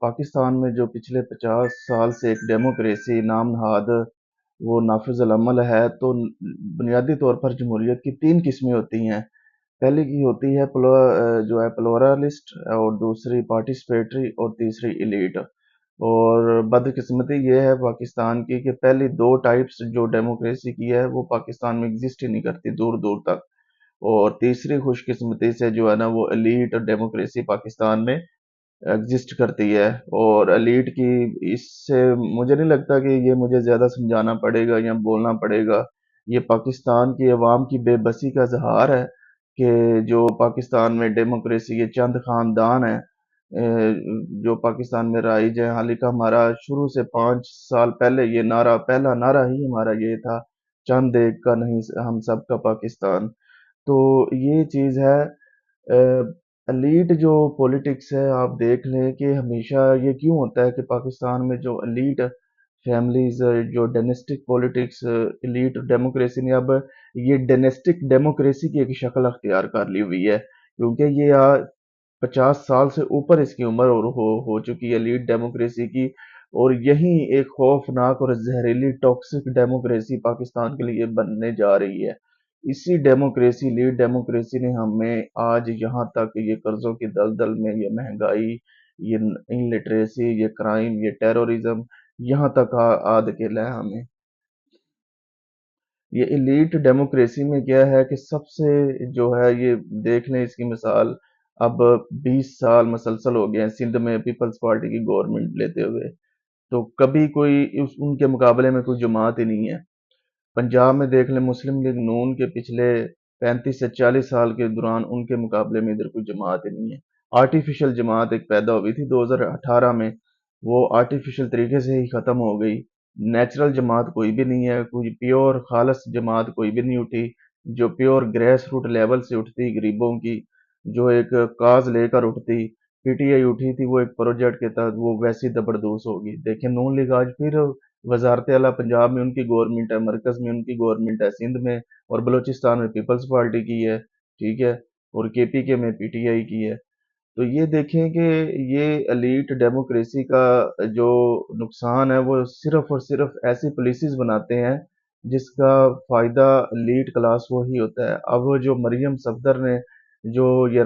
پاکستان میں جو پچھلے 50 سال سے ایک ڈیموکریسی نام نہاد وہ نافذ العمل ہے تو بنیادی طور پر جمہوریت کی 3 قسمیں ہوتی ہیں۔ پہلی کی ہوتی ہے جو ہے پلورالسٹ، اور دوسری پارٹیسپیٹری، اور تیسری ایلیٹ۔ اور بدقسمتی یہ ہے پاکستان کی کہ پہلی 2 ٹائپس جو ڈیموکریسی کی ہے وہ پاکستان میں ایگزسٹ ہی نہیں کرتی دور دور تک، اور تیسری خوش قسمتی سے جو ہے نا وہ ایلیٹ ڈیموکریسی پاکستان میں ایگزسٹ کرتی ہے۔ اور ایلیٹ کی اس سے مجھے نہیں لگتا کہ یہ مجھے زیادہ سمجھانا پڑے گا یا بولنا پڑے گا، یہ پاکستان کی عوام کی بے بسی کا اظہار ہے کہ جو پاکستان میں ڈیموکریسی کے چند خاندان ہیں جو پاکستان میں رائج ہیں۔ حالانکہ ہمارا شروع سے 5 سال پہلے یہ نعرہ، پہلا نعرہ ہی ہمارا یہ تھا، چند ایک کا نہیں ہم سب کا پاکستان۔ تو یہ چیز ہے۔ ایلیٹ جو پولیٹکس ہے، آپ دیکھ لیں کہ ہمیشہ یہ کیوں ہوتا ہے کہ پاکستان میں جو ایلیٹ فیملیز، جو ڈینسٹک پولیٹکس، ایلیٹ ڈیموکریسی نے اب یہ ڈینسٹک ڈیموکریسی کی ایک شکل اختیار کر لی ہوئی ہے، کیونکہ یہ 50 سال سے اوپر اس کی عمر ہو چکی ہے ایلیٹ ڈیموکریسی کی، اور یہی ایک خوفناک اور زہریلی ٹاکسک ڈیموکریسی پاکستان کے لیے بننے جا رہی ہے۔ اسی ڈیموکریسی، لیڈ ڈیموکریسی نے ہمیں آج یہاں تک یہ قرضوں کی دلدل میں، یہ مہنگائی، یہ انلٹریسی، یہ کرائم، یہ ٹیرورزم یہاں تک آ دھکیلا ہے ہمیں۔ یہ ایلیٹ ڈیموکریسی میں کیا ہے کہ سب سے جو ہے یہ دیکھ لیں اس کی مثال، اب 20 سال مسلسل ہو گئے ہیں سندھ میں پیپلز پارٹی کی گورنمنٹ لیتے ہوئے، تو کبھی کوئی ان کے مقابلے میں کوئی جماعت ہی نہیں ہے۔ پنجاب میں دیکھ لیں مسلم لیگ نون کے پچھلے 35 سے 40 سال کے دوران ان کے مقابلے میں ادھر کوئی جماعت ہی نہیں ہے۔ آرٹیفیشل جماعت ایک پیدا ہوئی تھی 2018 میں، وہ آرٹیفیشل طریقے سے ہی ختم ہو گئی۔ نیچرل جماعت کوئی بھی نہیں ہے، کوئی پیور خالص جماعت کوئی بھی نہیں اٹھی جو پیور گریس روٹ لیول سے اٹھتی، غریبوں کی جو ایک کاز لے کر اٹھتی۔ پی ٹی آئی اٹھی تھی وہ ایک پروجیکٹ کے تحت، وہ ویسی زبردوز ہوگی۔ دیکھیں نون لیگ آج پھر وزارت اعلیٰ پنجاب میں ان کی گورنمنٹ ہے، مرکز میں ان کی گورنمنٹ ہے، سندھ میں اور بلوچستان میں پیپلز پارٹی کی ہے، ٹھیک ہے، اور کے پی کے میں پی ٹی آئی کی ہے۔ تو یہ دیکھیں کہ یہ ایلیٹ ڈیموکریسی کا جو نقصان ہے وہ صرف اور صرف ایسی پالیسیز بناتے ہیں جس کا فائدہ ایلیٹ کلاس کو ہی ہوتا ہے۔ اب جو مریم صفدر نے جو یہ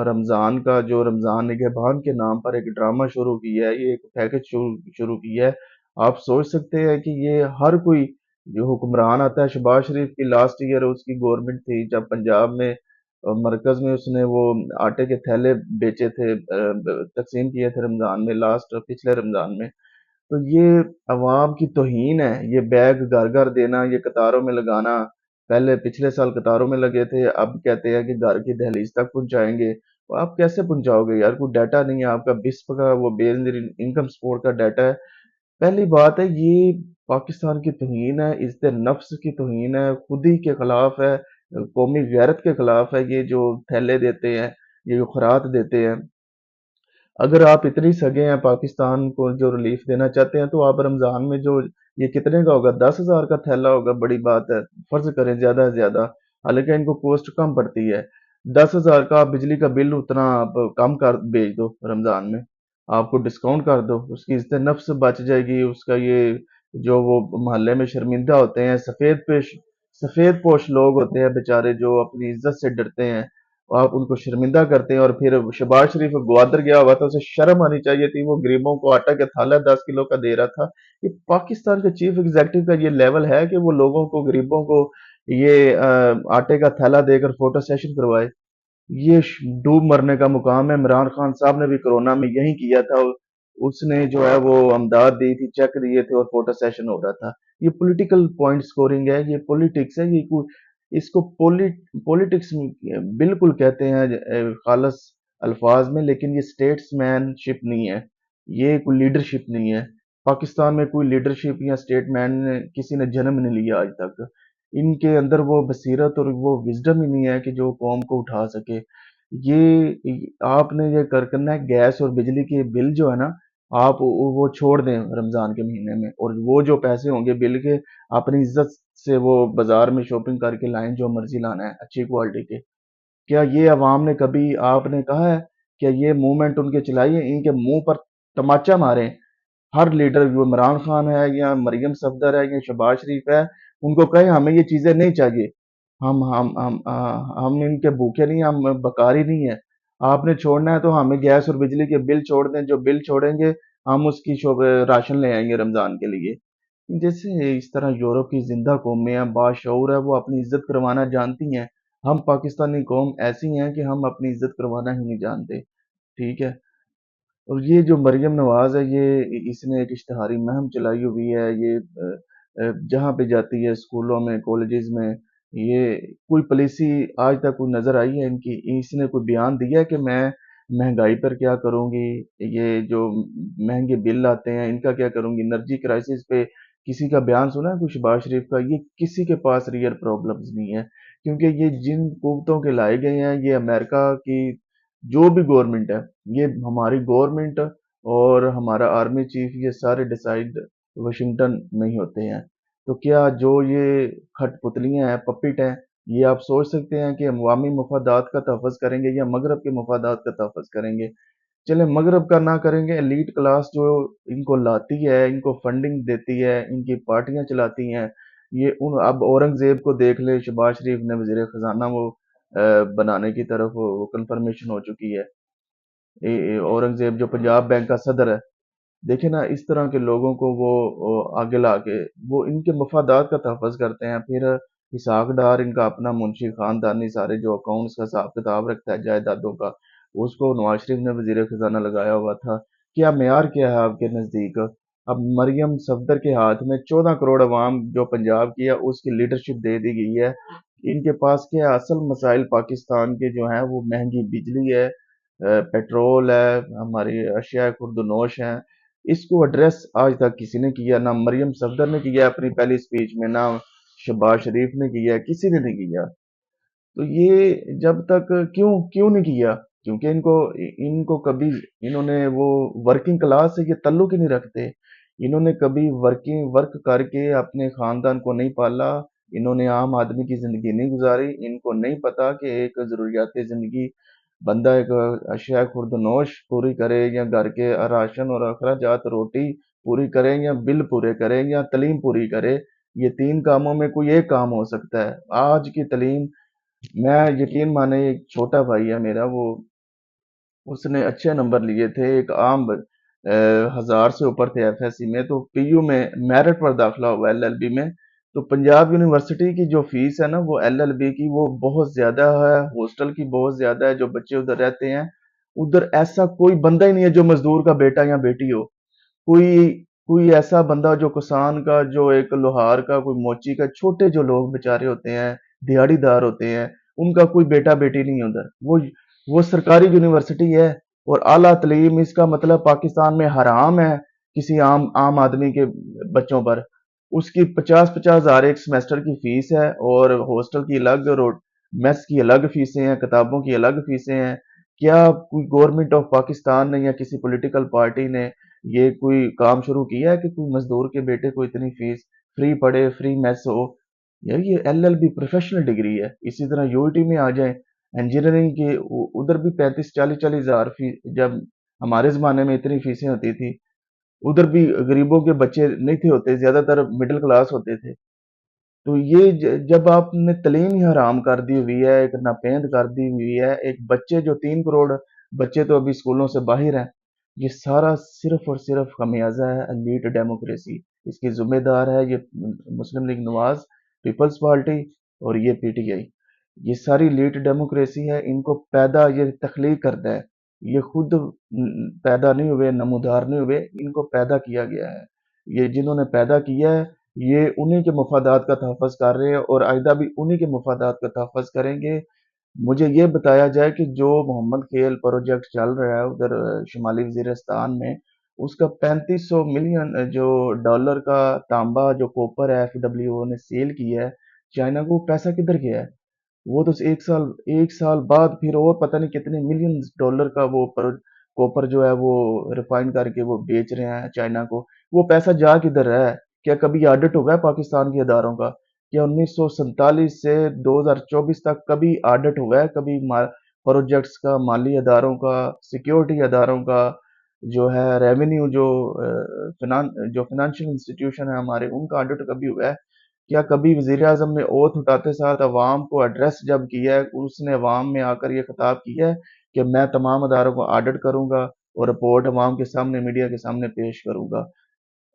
رمضان کا جو رمضان نگہبان کے نام پر ایک ڈرامہ شروع کیا ہے، یہ ایک پیکج شروع کیا ہے، آپ سوچ سکتے ہیں کہ یہ ہر کوئی جو حکمران آتا ہے، شہباز شریف کی لاسٹ ایئر اس کی گورنمنٹ تھی جب پنجاب میں مرکز میں اس نے وہ آٹے کے تھیلے بیچے تھے، تقسیم کیے تھے رمضان میں، لاسٹ پچھلے رمضان میں۔ تو یہ عوام کی توہین ہے، یہ بیگ گھر گھر دینا، یہ قطاروں میں لگانا۔ پہلے پچھلے سال قطاروں میں لگے تھے، اب کہتے ہیں کہ گھر کی دہلیز تک پہنچائیں گے۔ آپ کیسے پہنچاؤ گے یار؟ کوئی ڈیٹا نہیں ہے آپ کا، بسپ کا وہ بیس انکم سپورٹ کا ڈیٹا ہے۔ پہلی بات ہے یہ پاکستان کی توہین ہے، عزت نفس کی توہین ہے، خودی کے خلاف ہے، قومی غیرت کے خلاف ہے۔ یہ جو تھیلے دیتے ہیں، یہ جو خیرات دیتے ہیں، اگر آپ اتنی سگے ہیں پاکستان کو جو ریلیف دینا چاہتے ہیں تو آپ رمضان میں جو یہ کتنے کا ہوگا، 10,000 کا تھیلا ہوگا، بڑی بات ہے، فرض کریں زیادہ سے زیادہ، حالانکہ ان کو کوسٹ کم پڑتی ہے۔ 10,000 کا بجلی کا بل اتنا آپ کم کر بھیج دو رمضان میں، آپ کو ڈسکاؤنٹ کر دو، اس کی عزت نفس بچ جائے گی، اس کا یہ جو وہ محلے میں شرمندہ ہوتے ہیں، سفید پوش لوگ ہوتے ہیں بیچارے جو اپنی عزت سے ڈرتے ہیں، آپ ان کو شرمندہ کرتے ہیں۔ اور پھر شہباز شریف گوادر گیا ہوا تھا، اسے شرم آنی چاہیے تھی، وہ غریبوں کو آٹا کے تھالا 10 کلو کا دے رہا تھا۔ یہ پاکستان کے چیف ایگزیکٹو کا یہ لیول ہے کہ وہ لوگوں کو، غریبوں کو یہ آٹے کا تھیلا دے کر فوٹو سیشن کروائے؟ یہ ڈوب مرنے کا مقام ہے۔ عمران خان صاحب نے بھی کرونا میں یہی کیا تھا، اس نے جو ہے وہ امداد دی تھی، چیک دیے تھے اور فوٹو سیشن ہو رہا تھا۔ یہ پولیٹیکل پوائنٹ سکورنگ ہے، یہ پولیٹکس ہے، یہ اس کو پولیٹکس بالکل کہتے ہیں خالص الفاظ میں، لیکن یہ سٹیٹس مین شپ نہیں ہے، یہ کوئی لیڈرشپ نہیں ہے۔ پاکستان میں کوئی لیڈرشپ یا سٹیٹ مین کسی نے جنم نہیں لیا آج تک، ان کے اندر وہ بصیرت اور وہ وزڈم ہی نہیں ہے کہ جو قوم کو اٹھا سکے۔ یہ آپ نے یہ کرنا ہے، گیس اور بجلی کے بل جو ہے نا، آپ وہ چھوڑ دیں رمضان کے مہینے میں، اور وہ جو پیسے ہوں گے بل کے، اپنی عزت سے وہ بازار میں شاپنگ کر کے لائیں جو مرضی لانا ہے اچھی کوالٹی کے۔ کیا یہ عوام نے کبھی آپ نے کہا ہے کیا یہ موومنٹ ان کے چلائیے، ان کے منہ پر تماچا ماریں؟ ہر لیڈر، جو عمران خان ہے یا مریم صفدر ہے یا شہباز شریف ہے، ان کو کہیں ہمیں یہ چیزیں نہیں چاہیے، ہم ان کے بھوکے نہیں، ہم بکاری نہیں ہے، آپ نے چھوڑنا ہے تو ہمیں گیس اور بجلی کے بل چھوڑ دیں، جو بل چھوڑیں گے ہم اس کی راشن لے آئیں گے رمضان کے لیے۔ جیسے اس طرح یورپ کی زندہ قومیں ہیں، باشعور ہے، وہ اپنی عزت کروانا جانتی ہیں، ہم پاکستانی قوم ایسی ہیں کہ ہم اپنی عزت کروانا ہی نہیں جانتے، ٹھیک ہے؟ اور یہ جو مریم نواز ہے، یہ اس نے ایک اشتہاری مہم چلائی ہوئی ہے، یہ جہاں پہ جاتی ہے اسکولوں میں، کالجز میں، یہ کوئی پالیسی آج تک کوئی نظر آئی ہے ان کی؟ اس نے کوئی بیان دیا ہے کہ میں مہنگائی پر کیا کروں گی، یہ جو مہنگے بل آتے ہیں ان کا کیا کروں گی، انرجی کرائسس پہ کسی کا بیان سنا ہے کوئی شہباز شریف کا؟ یہ کسی کے پاس ریئل پرابلمز نہیں ہے، کیونکہ یہ جن قوتوں کے لائے گئے ہیں، یہ امریکہ کی جو بھی گورنمنٹ ہے، یہ ہماری گورنمنٹ اور ہمارا آرمی چیف، یہ سارے ڈیسائیڈ واشنگٹن میں ہی ہوتے ہیں۔ تو کیا جو یہ کھٹ پتلیاں ہیں، پپٹ ہیں، یہ آپ سوچ سکتے ہیں کہ ہم عوامی مفادات کا تحفظ کریں گے یا مغرب کے مفادات کا تحفظ کریں گے؟ چلیں مغرب کا نہ کریں گے، ایلیٹ کلاس جو ان کو لاتی ہے، ان کو فنڈنگ دیتی ہے، ان کی پارٹیاں چلاتی ہیں، یہ اب اورنگ زیب کو دیکھ لے، شہباز شریف نے وزیر خزانہ وہ بنانے کی طرف وہ کنفرمیشن ہو چکی ہے، اورنگ زیب جو پنجاب بینک کا صدر ہے، دیکھیں نا اس طرح کے لوگوں کو وہ آگے لا کے وہ ان کے مفادات کا تحفظ کرتے ہیں، پھر اسحاق ڈار ان کا اپنا منشی خاندانی سارے جو اکاؤنٹس کا حساب کتاب رکھتا ہے جائیدادوں کا، اس کو نواز شریف نے وزیر خزانہ لگایا ہوا تھا۔ کیا معیار کیا ہے آپ کے نزدیک؟ اب مریم صفدر کے ہاتھ میں 14 کروڑ عوام جو پنجاب کی ہے اس کی لیڈرشپ دے دی گئی ہے، ان کے پاس کیا اصل مسائل پاکستان کے جو ہیں وہ مہنگی بجلی ہے، پیٹرول ہے، ہماری اشیاء خرد و نوش ہیں، اس کو ایڈریس آج تک کسی نے کیا؟ نہ مریم صفدر نے کیا اپنی پہلی سپیچ میں، نہ شہباز شریف نے کیا، کسی نے نہیں کیا۔ تو یہ جب تک کیوں نہیں کیا؟ کیونکہ ان کو کبھی انہوں نے وہ ورکنگ کلاس سے یہ تعلق ہی نہیں رکھتے، انہوں نے کبھی ورک کر کے اپنے خاندان کو نہیں پالا، انہوں نے عام آدمی کی زندگی نہیں گزاری، ان کو نہیں پتا کہ ایک ضروریات زندگی بندہ ایک اشیاء خرد و نوش پوری کرے، یا گھر کے راشن اور اخراجات روٹی پوری کرے، یا بل پورے کرے، یا تعلیم پوری کرے، یہ تین کاموں میں کوئی ایک کام ہو سکتا ہے۔ آج کی تعلیم، میں یقین مانے، ایک چھوٹا بھائی ہے میرا، وہ اس نے اچھے نمبر لیے تھے، ایک عام 1000 سے اوپر تھے ایف ایس سی میں، تو پی یو میں میرٹ پر داخلہ ہوا ایل ایل بی میں، تو پنجاب یونیورسٹی کی جو فیس ہے نا وہ ایل ایل بی کی وہ بہت زیادہ ہے، ہاسٹل کی بہت زیادہ ہے، جو بچے ادھر رہتے ہیں ادھر ایسا کوئی بندہ ہی نہیں ہے جو مزدور کا بیٹا یا بیٹی ہو، کوئی ایسا بندہ جو کسان کا، جو ایک لوہار کا، کوئی موچی کا، چھوٹے جو لوگ بیچارے ہوتے ہیں، دیہڑی دار ہوتے ہیں، ان کا کوئی بیٹا بیٹی نہیں ادھر، وہ سرکاری یونیورسٹی ہے، اور اعلیٰ تعلیم اس کا مطلب پاکستان میں حرام ہے کسی عام آدمی کے بچوں پر، اس کی 50,000 ایک سمیسٹر کی فیس ہے، اور ہاسٹل کی الگ، میس کی الگ فیسیں ہیں، کتابوں کی الگ فیسیں ہیں۔ کیا کوئی گورنمنٹ آف پاکستان نے یا کسی پولیٹیکل پارٹی نے یہ کوئی کام شروع کیا ہے کہ کوئی مزدور کے بیٹے کو اتنی فیس فری پڑھے، فری میس ہو؟ یار یہ L L B professional degree ہے۔ اسی طرح یو ای ٹی میں آ جائیں، انجینئرنگ کی ادھر بھی 35-40 ہزار فیس، جب ہمارے زمانے میں اتنی فیسیں ہوتی تھی، ادھر بھی غریبوں کے بچے نہیں تھے ہوتے، زیادہ تر مڈل کلاس ہوتے تھے۔ تو یہ جب آپ نے تعلیم ہی حرام کر دی ہوئی ہے، ایک ناپید کر دی ہوئی ہے، ایک بچے جو 3 کروڑ بچے تو ابھی اسکولوں سے باہر ہیں، یہ سارا صرف اور صرف خمیازہ ہے ایلیٹ ڈیموکریسی، اس کی ذمہ دار ہے یہ مسلم لیگ نواز، پیپلز پارٹی، اور یہ پی ٹی آئی، یہ ساری لیٹ ڈیموکریسی ہے، ان کو پیدا یہ تخلیق کرتا ہے، یہ خود پیدا نہیں ہوئے، نمودار نہیں ہوئے، ان کو پیدا کیا گیا ہے، یہ جنہوں نے پیدا کیا ہے یہ انہی کے مفادات کا تحفظ کر رہے ہیں، اور آئندہ بھی انہی کے مفادات کا تحفظ کریں گے۔ مجھے یہ بتایا جائے کہ جو محمد خیل پروجیکٹ چل رہا ہے ادھر شمالی وزیرستان میں، اس کا 3500 ملین جو ڈالر کا تانبا جو کوپر ہے ایف ڈبلیو او نے سیل کیا ہے چائنا کو، وہ پیسہ کدھر گیا ہے؟ وہ تو ایک سال بعد پھر اور پتہ نہیں کتنے ملین ڈالر کا وہ کوپر جو ہے وہ ریفائن کر کے وہ بیچ رہے ہیں چائنا کو، وہ پیسہ جا کدھر رہا ہے؟ کیا کبھی آڈٹ ہوا ہے پاکستان کے اداروں کا؟ کیا 1947 سے 2024 تک کبھی آڈٹ ہوا ہے؟ کبھی پروجیکٹس کا، مالی اداروں کا، سیکیورٹی اداروں کا، جو ہے ریونیو، جو فنانشل انسٹیٹیوشن ہے ہمارے، ان کا آڈٹ کبھی ہوا ہے؟ کیا کبھی وزیر اعظم نے اوتھ اٹھاتے ساتھ عوام کو ایڈریس جب کیا ہے، اس نے عوام میں آ کر یہ خطاب کیا ہے کہ میں تمام اداروں کو آڈٹ کروں گا اور رپورٹ عوام کے سامنے، میڈیا کے سامنے پیش کروں گا؟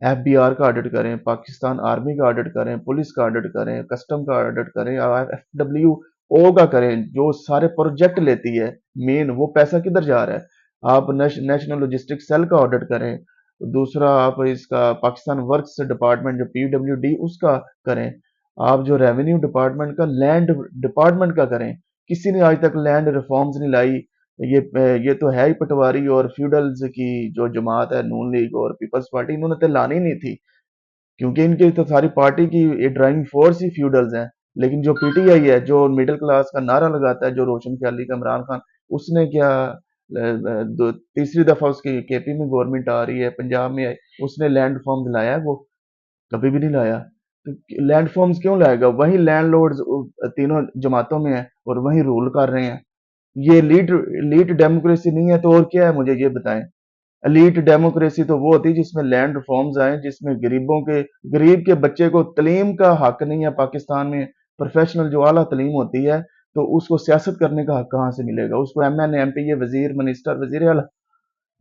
ایف بی آر کا آڈٹ کریں، پاکستان آرمی کا آڈٹ کریں، پولیس کا آڈٹ کریں، کسٹم کا آڈٹ کریں، ایف ڈبلیو او کا کریں، جو سارے پروجیکٹ لیتی ہے مین، وہ پیسہ کدھر جا رہا ہے؟ آپ نیشنل لاجسٹک سیل کا آڈٹ کریں، دوسرا آپ اس کا پاکستان ورکس ڈپارٹمنٹ جو پی ڈبلیو ڈی، اس کا کریں، آپ جو ریونیو ڈپارٹمنٹ کا، لینڈ ڈپارٹمنٹ کا کریں۔ کسی نے آج تک لینڈ ریفارمز نہیں لائی۔ یہ تو ہے ہی پٹواری اور فیوڈلز کی جو جماعت ہے، نون لیگ اور پیپلز پارٹی، انہوں نے تو لانی نہیں تھی، کیونکہ ان کی تو ساری پارٹی کی یہ ڈرائیونگ فورس ہی فیوڈلز ہیں۔ لیکن جو پی ٹی آئی ہے، جو مڈل کلاس کا نعرہ لگاتا ہے، جو روشن خیالی کا عمران خان، اس نے کیا، تیسری دفعہ اس کی کے پی میں گورنمنٹ آ رہی ہے، پنجاب میں آئی، اس نے لینڈ فارم لایا ہے؟ وہ کبھی بھی نہیں لایا۔ لینڈ فارمز کیوں لائے گا؟ وہی لینڈ لورڈز تینوں جماعتوں میں ہیں اور وہی رول کر رہے ہیں۔ یہ لیڈ ڈیموکریسی نہیں ہے تو اور کیا ہے؟ مجھے یہ بتائیں۔ ایلیٹ ڈیموکریسی تو وہ ہوتی ہے جس میں لینڈ ریفارمز آئیں، جس میں غریب کے بچے کو تعلیم کا حق نہیں ہے پاکستان میں، پروفیشنل جو اعلیٰ تعلیم ہوتی ہے، تو اس کو سیاست کرنے کا حق کہاں سے ملے گا؟ اس کو ایم این اے، ایم پی اے، وزیر، منسٹر،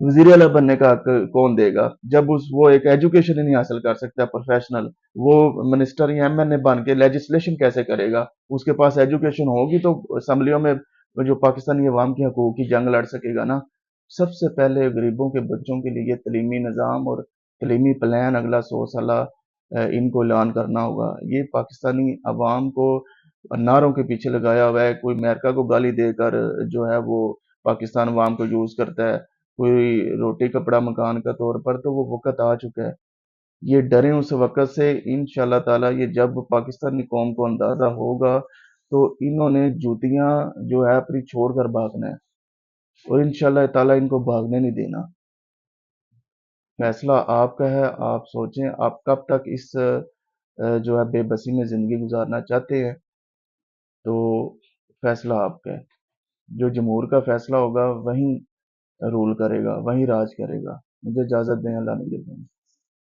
وزیر اعلیٰ بننے کا حق کون دے گا جب وہ ایک ایجوکیشن ہی نہیں حاصل کر سکتا پروفیشنل؟ وہ منسٹر یا ایم این اے بن کے لیجسلیشن کیسے کرے گا؟ اس کے پاس ایجوکیشن ہوگی تو اسمبلیوں میں جو پاکستانی عوام کے حقوق کی جنگ لڑ سکے گا نا۔ سب سے پہلے غریبوں کے بچوں کے لیے تعلیمی نظام اور تعلیمی پلان اگلا 100 سالہ ان کو اعلان کرنا ہوگا۔ یہ پاکستانی عوام کو نعروں کے پیچھے لگایا ہوا ہے، کوئی امریکہ کو گالی دے کر جو ہے وہ پاکستان عوام کو یوز کرتا ہے، کوئی روٹی کپڑا مکان کا طور پر، تو وہ وقت آ چکا ہے۔ یہ ڈریں اس وقت سے، انشاءاللہ تعالی یہ جب پاکستانی قوم کو اندازہ ہوگا تو انہوں نے جوتیاں جو ہے اپنی چھوڑ کر بھاگنا ہے، اور انشاءاللہ تعالی ان کو بھاگنے نہیں دینا۔ فیصلہ آپ کا ہے، آپ سوچیں آپ کب تک اس جو ہے بے بسی میں زندگی گزارنا چاہتے ہیں، تو فیصلہ آپ کا ہے۔ جو جمہور کا فیصلہ ہوگا وہیں رول کرے گا، وہیں راج کرے گا۔ مجھے اجازت دیں، اللہ نے